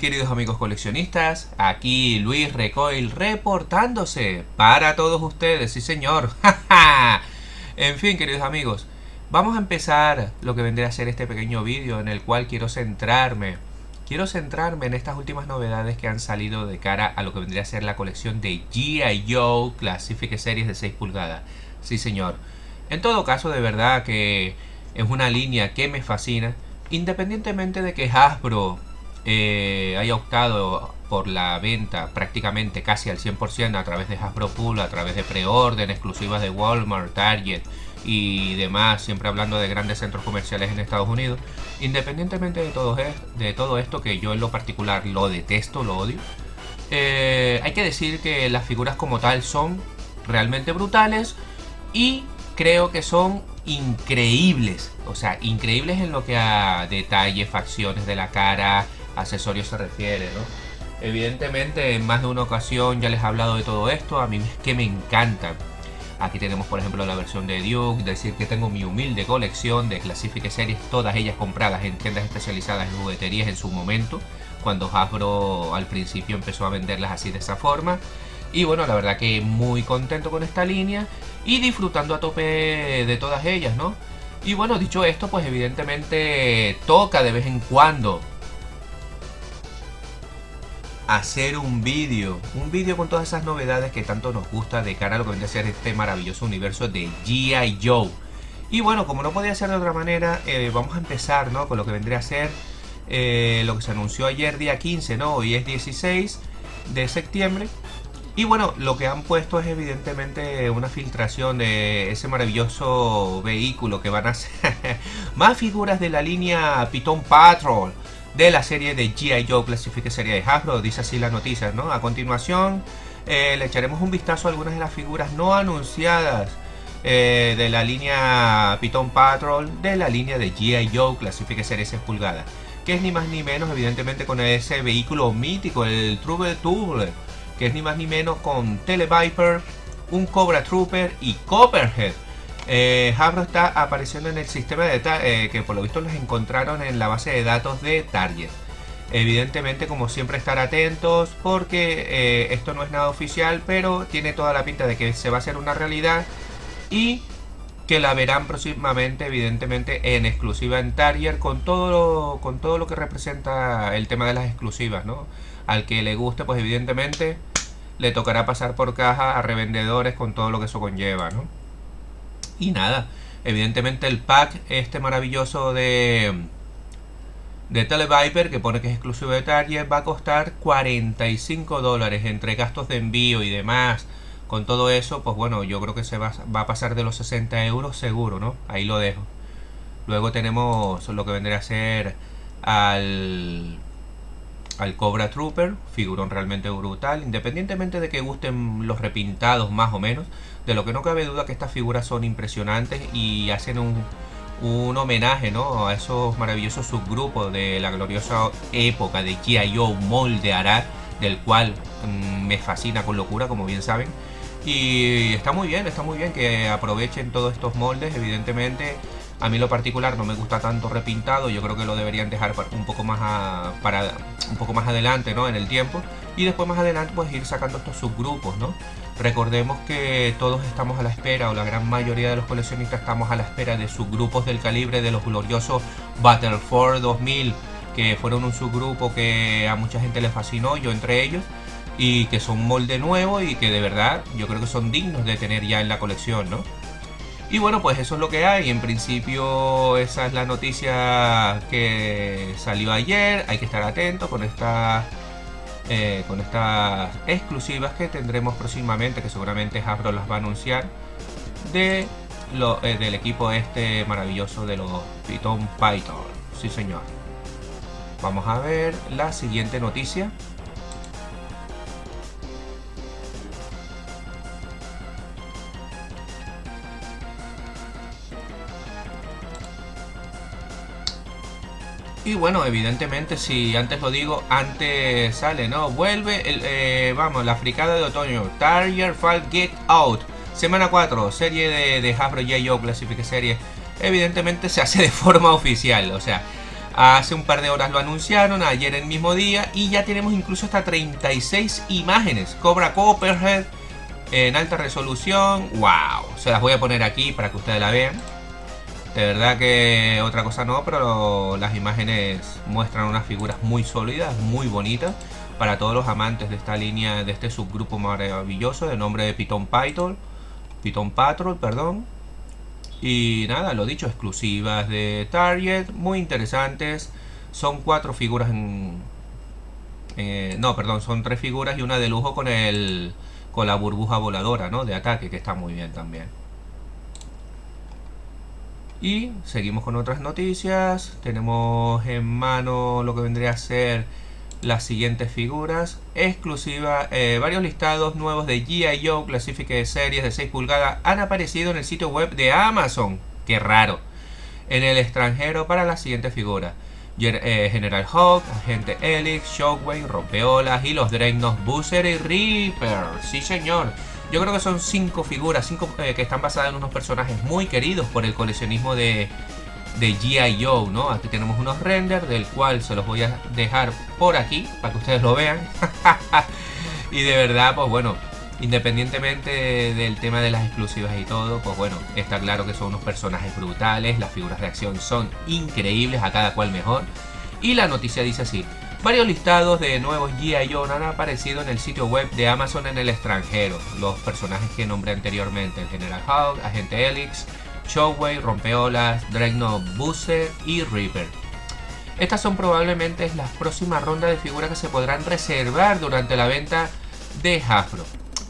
queridos amigos coleccionistas, aquí Luis Recoil reportándose para todos ustedes, sí señor. En fin, queridos amigos, vamos a empezar lo que vendría a ser este pequeño vídeo en el cual quiero centrarme en estas últimas novedades que han salido de cara a lo que vendría a ser la colección de G.I. Joe Classific Series de 6 pulgadas. Sí señor. En todo caso, de verdad que es una línea que me fascina, independientemente de que Hasbro haya optado por la venta prácticamente casi al 100% a través de Hasbro Pool, a través de preorden exclusivas de Walmart, Target y demás, siempre hablando de grandes centros comerciales en Estados Unidos. Independientemente de todo esto, que yo en lo particular lo detesto, lo odio, hay que decir que las figuras como tal son realmente brutales y creo que son increíbles, o sea, increíbles en lo que a detalles, facciones de la cara, accesorios se refiere, ¿no? Evidentemente en más de una ocasión ya les he hablado de todo esto, a mí es que me encantan. Aquí tenemos por ejemplo la versión de Duke, decir que tengo mi humilde colección de Classific Series, todas ellas compradas en tiendas especializadas en jugueterías en su momento, cuando Hasbro al principio empezó a venderlas así de esa forma. Y bueno, la verdad que muy contento con esta línea y disfrutando a tope de todas ellas, ¿no? Y bueno, dicho esto, pues evidentemente toca de vez en cuando hacer un vídeo con todas esas novedades que tanto nos gusta de cara a lo que vendría a ser este maravilloso universo de G.I. Joe. Y bueno, como no podía ser de otra manera, vamos a empezar, ¿no?, con lo que vendría a ser lo que se anunció ayer día 15, ¿no? Hoy es 16 de septiembre. Y bueno, lo que han puesto es evidentemente una filtración de ese maravilloso vehículo que van a ser más figuras de la línea Python Patrol de la serie de G.I. Joe Classific Serie de Hasbro, dice así la noticia, ¿no? A continuación le echaremos un vistazo a algunas de las figuras no anunciadas de la línea Python Patrol de la línea de G.I. Joe Classific Serie 6 pulgadas, que es ni más ni menos evidentemente con ese vehículo mítico, el Trouble Tubular, que es ni más ni menos con Televiper, un Cobra Trooper y Copperhead. Hasbro está apareciendo en el sistema de que por lo visto los encontraron en la base de datos de Target. Evidentemente, como siempre, estar atentos porque esto no es nada oficial, pero tiene toda la pinta de que se va a hacer una realidad y que la verán próximamente, evidentemente en exclusiva en Target, con todo lo que representa el tema de las exclusivas, ¿no? Al que le guste, pues evidentemente le tocará pasar por caja a revendedores con todo lo que eso conlleva, ¿no? Y nada, evidentemente el pack este maravilloso de Televiper, que pone que es exclusivo de Target, va a costar $45 entre gastos de envío y demás. Con todo eso, pues bueno, yo creo que se va a pasar de los 60 euros seguro, ¿no? Ahí lo dejo. Luego tenemos lo que vendría a ser al Cobra Trooper, figurón realmente brutal, independientemente de que gusten los repintados más o menos. De lo que no cabe duda que estas figuras son impresionantes y hacen un homenaje, ¿no?, a esos maravillosos subgrupos de la gloriosa época de G.I. Joe Molde Arad, del cual me fascina con locura, como bien saben. Y está muy bien que aprovechen todos estos moldes. Evidentemente a mí en lo particular no me gusta tanto repintado, yo creo que lo deberían dejar un poco más adelante, ¿no?, en el tiempo, y después más adelante pues ir sacando estos subgrupos, ¿no? Recordemos que todos estamos a la espera, o la gran mayoría de los coleccionistas estamos a la espera de subgrupos del calibre de los gloriosos Battleforce 2000, que fueron un subgrupo que a mucha gente les fascinó, yo entre ellos, y que son molde nuevo y que de verdad yo creo que son dignos de tener ya en la colección, ¿no? Y bueno, pues eso es lo que hay. En principio esa es la noticia que salió ayer. Hay que estar atentos con estas exclusivas que tendremos próximamente, que seguramente Hasbro las va a anunciar, del equipo este maravilloso de los Python Python. Sí señor. Vamos a ver la siguiente noticia. Y bueno, evidentemente, si antes lo digo, antes sale, ¿no? Vuelve la fricada de otoño, Target Fall Get Out, semana 4, serie de Hasbro G.I. Joe Classific Series. Evidentemente se hace de forma oficial, o sea, Hace un par de horas lo anunciaron, ayer el mismo día, y ya tenemos incluso hasta 36 imágenes. Cobra Copperhead en alta resolución. ¡Wow! Se las voy a poner aquí para que ustedes la vean. De verdad que otra cosa no, pero las imágenes muestran unas figuras muy sólidas, muy bonitas. Para todos los amantes de esta línea, de este subgrupo maravilloso de nombre de Python Patrol, perdón. Y nada, lo dicho, exclusivas de Target, muy interesantes. Son 4 figuras no, perdón, son 3 figuras y una de lujo con la burbuja voladora, ¿no? De ataque, que está muy bien también. Y seguimos con otras noticias. Tenemos en mano lo que vendría a ser las siguientes figuras exclusivas. Varios listados nuevos de G.I. Joe Classified Series de 6 pulgadas han aparecido en el sitio web de Amazon. Qué raro. En el extranjero para las siguientes figuras: General Hawk, Agente Helix, Shockwave, Rompeolas y los Dreadnought Buzzer y Reaper. Sí, señor. Yo creo que son 5 figuras, 5 que están basadas en unos personajes muy queridos por el coleccionismo de G.I. Joe, ¿no? Aquí tenemos unos renders, del cual se los voy a dejar por aquí para que ustedes lo vean. Y de verdad, pues bueno, independientemente del tema de las exclusivas y todo, pues bueno, está claro que son unos personajes brutales. Las figuras de acción son increíbles, a cada cual mejor. Y la noticia dice así: varios listados de nuevos G.I. Joe han aparecido en el sitio web de Amazon en el extranjero. Los personajes que nombré anteriormente: el General Hawk, Agente Helix, Shockwave, Rompeolas, Dreadnought Buzzer y Reaper. Estas son probablemente las próximas rondas de figuras que se podrán reservar durante la venta de Hasbro,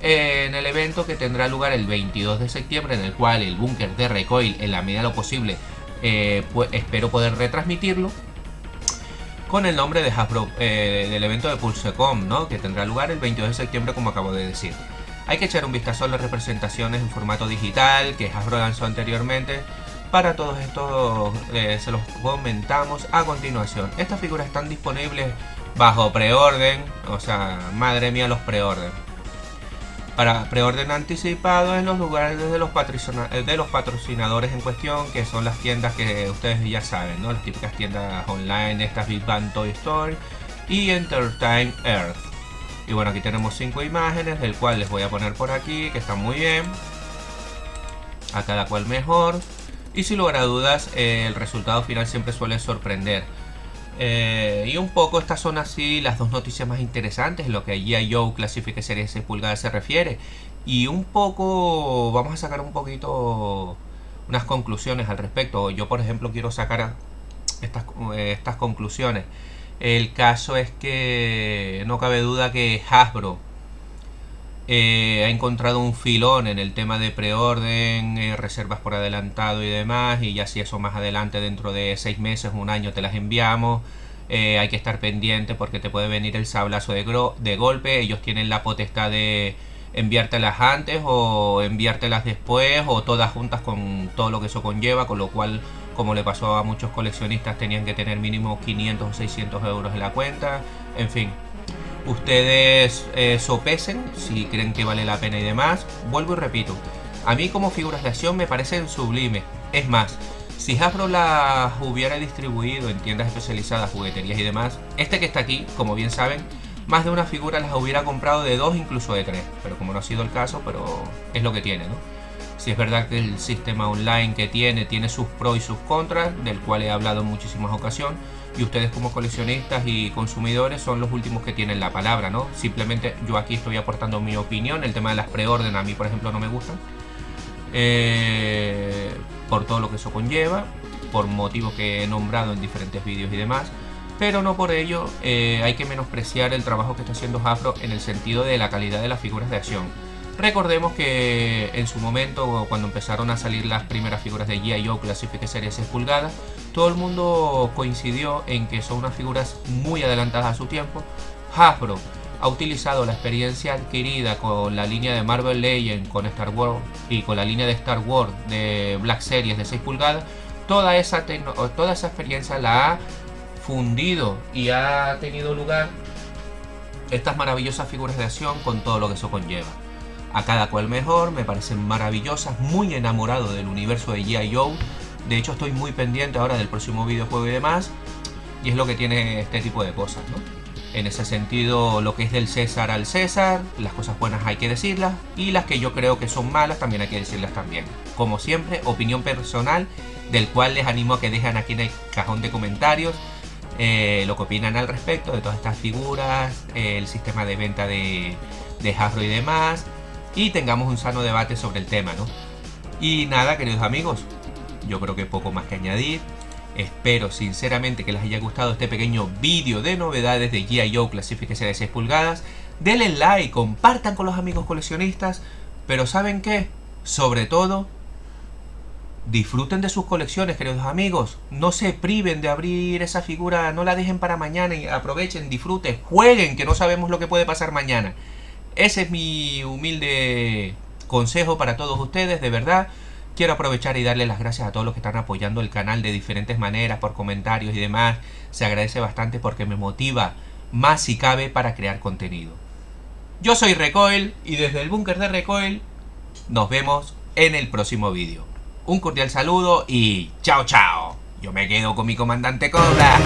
en el evento que tendrá lugar el 22 de septiembre, en el cual el búnker de Recoil, en la medida de lo posible, pues espero poder retransmitirlo con el nombre de Hasbro, del evento de PulseCon, ¿no? Que tendrá lugar el 22 de septiembre, como acabo de decir. Hay que echar un vistazo a las representaciones en formato digital que Hasbro lanzó anteriormente. Para todos estos se los comentamos a continuación. Estas figuras están disponibles bajo preorden, o sea, madre mía, los preorden. Para preorden anticipado en los lugares de los patrocinadores en cuestión, que son las tiendas que ustedes ya saben, ¿no? Las típicas tiendas online, estas Big Bang Toy Store y Entertain Earth. Y bueno, aquí tenemos 5 imágenes, del cual les voy a poner por aquí, que están muy bien, a cada cual mejor. Y sin lugar a dudas, el resultado final siempre suele sorprender. Y un poco estas son así las 2 noticias más interesantes en lo que a G.I. Joe Classified Series 6 pulgadas se refiere. Y un poco, vamos a sacar un poquito unas conclusiones al respecto. Yo, por ejemplo, quiero sacar estas conclusiones. El caso es que no cabe duda que Hasbro ha encontrado un filón en el tema de preorden, reservas por adelantado y demás, y ya si eso más adelante, dentro de 6 meses, un año, te las enviamos. Hay que estar pendiente porque te puede venir el sablazo de golpe. Ellos tienen la potestad de enviártelas antes o enviártelas después, o todas juntas con todo lo que eso conlleva, con lo cual, como le pasó a muchos coleccionistas, tenían que tener mínimo 500 o 600 euros en la cuenta. En fin, ustedes sopesen si creen que vale la pena y demás. Vuelvo y repito, a mí como figuras de acción me parecen sublimes. Es más, si Hasbro las hubiera distribuido en tiendas especializadas, jugueterías y demás, este que está aquí, como bien saben, más de una figura las hubiera comprado de 2, incluso de 3. Pero como no ha sido el caso, pero es lo que tiene, ¿no? Si es verdad que el sistema online que tiene sus pros y sus contras, del cual he hablado en muchísimas ocasiones, y ustedes como coleccionistas y consumidores son los últimos que tienen la palabra, ¿no? Simplemente yo aquí estoy aportando mi opinión. El tema de las preorden a mí, por ejemplo, no me gustan, por todo lo que eso conlleva, por motivos que he nombrado en diferentes vídeos y demás, pero no por ello hay que menospreciar el trabajo que está haciendo Hasbro en el sentido de la calidad de las figuras de acción. Recordemos que en su momento, cuando empezaron a salir las primeras figuras de G.I. Joe Classified Series 6 pulgadas, todo el mundo coincidió en que son unas figuras muy adelantadas a su tiempo. Hasbro ha utilizado la experiencia adquirida con la línea de Marvel Legends, con Star Wars y con la línea de Star Wars de Black Series de 6 pulgadas. Toda esa experiencia la ha fundido y ha tenido lugar estas maravillosas figuras de acción con todo lo que eso conlleva. A cada cual mejor, me parecen maravillosas, muy enamorado del universo de G.I. Joe. De hecho, estoy muy pendiente ahora del próximo videojuego y demás. Y es lo que tiene este tipo de cosas, ¿no? En ese sentido, lo que es del César al César, las cosas buenas hay que decirlas, y las que yo creo que son malas también hay que decirlas también. Como siempre, opinión personal, del cual les animo a que dejen aquí en el cajón de comentarios lo que opinan al respecto de todas estas figuras, el sistema de venta de Hasbro y demás, y tengamos un sano debate sobre el tema, ¿no? Y nada, queridos amigos, yo creo que poco más que añadir. Espero sinceramente que les haya gustado este pequeño vídeo de novedades de G.I. Joe Classifíquese de 6 pulgadas. Denle like, compartan con los amigos coleccionistas, pero ¿saben qué? Sobre todo, disfruten de sus colecciones, queridos amigos. No se priven de abrir esa figura, no la dejen para mañana y aprovechen, disfruten, jueguen, que no sabemos lo que puede pasar mañana. Ese es mi humilde consejo para todos ustedes, de verdad. Quiero aprovechar y darle las gracias a todos los que están apoyando el canal de diferentes maneras, por comentarios y demás. Se agradece bastante porque me motiva más si cabe para crear contenido. Yo soy Recoil y desde el búnker de Recoil nos vemos en el próximo vídeo. Un cordial saludo y chao chao. Yo me quedo con mi comandante Cobra.